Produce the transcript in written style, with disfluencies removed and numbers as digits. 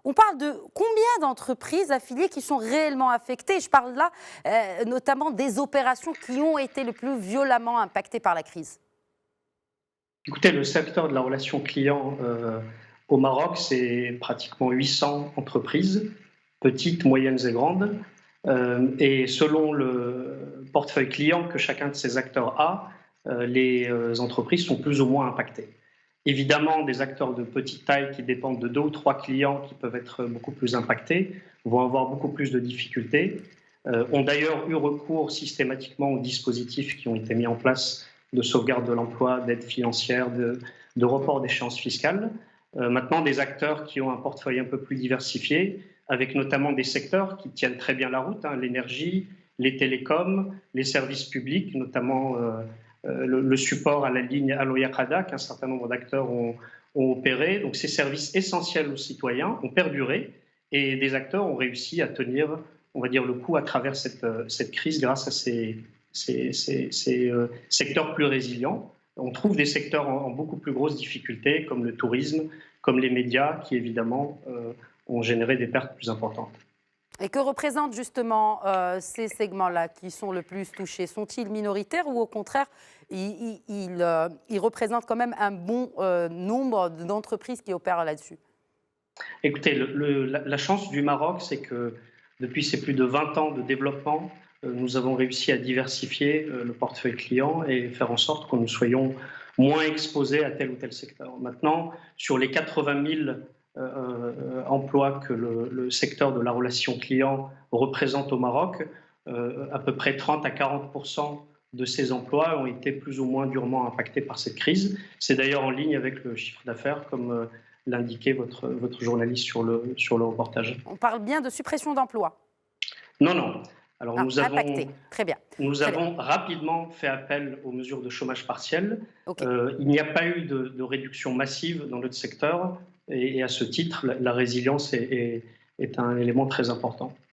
On parle de combien d'entreprises affiliées qui sont réellement affectées? Je parle là notamment des opérations qui ont été le plus violemment impactées par la crise. Écoutez, le secteur de la relation client au Maroc, c'est pratiquement 800 entreprises, petites, moyennes et grandes. Et selon le portefeuille client que chacun de ces acteurs a, les entreprises sont plus ou moins impactées. Évidemment, des acteurs de petite taille qui dépendent de deux ou trois clients qui peuvent être beaucoup plus impactés vont avoir beaucoup plus de difficultés, ont d'ailleurs eu recours systématiquement aux dispositifs qui ont été mis en place de sauvegarde de l'emploi, d'aide financière, de report d'échéances fiscales. Maintenant, des acteurs qui ont un portefeuille un peu plus diversifié, avec notamment des secteurs qui tiennent très bien la route, hein, l'énergie, les télécoms, les services publics, notamment le support à la ligne Allo-Yaqada qu'un certain nombre d'acteurs ont opéré. Donc ces services essentiels aux citoyens ont perduré et des acteurs ont réussi à tenir, on va dire, le coup à travers cette crise grâce à ces secteurs plus résilients. On trouve des secteurs en beaucoup plus grosses difficultés, comme le tourisme, comme les médias, qui évidemment ont généré des pertes plus importantes. Et que représentent justement ces segments-là qui sont le plus touchés? Sont-ils minoritaires ou au contraire, ils représentent quand même un bon nombre d'entreprises qui opèrent là-dessus? Écoutez, la chance du Maroc, c'est que depuis ces plus de 20 ans de développement, nous avons réussi à diversifier le portefeuille client et faire en sorte que nous soyons moins exposés à tel ou tel secteur. Maintenant, sur les 80 000 emplois que le secteur de la relation client représente au Maroc, à peu près 30 à 40 de ces emplois ont été plus ou moins durement impactés par cette crise. C'est d'ailleurs en ligne avec le chiffre d'affaires, comme l'indiquait votre journaliste sur le reportage. On parle bien de suppression d'emplois. Non, non. Alors Ah, impactés. Très bien. nous Très bien. avons rapidement fait appel aux mesures de chômage partiel. OK. Il n'y a pas eu de réduction massive dans notre secteur et à ce titre, la résilience est un élément très important.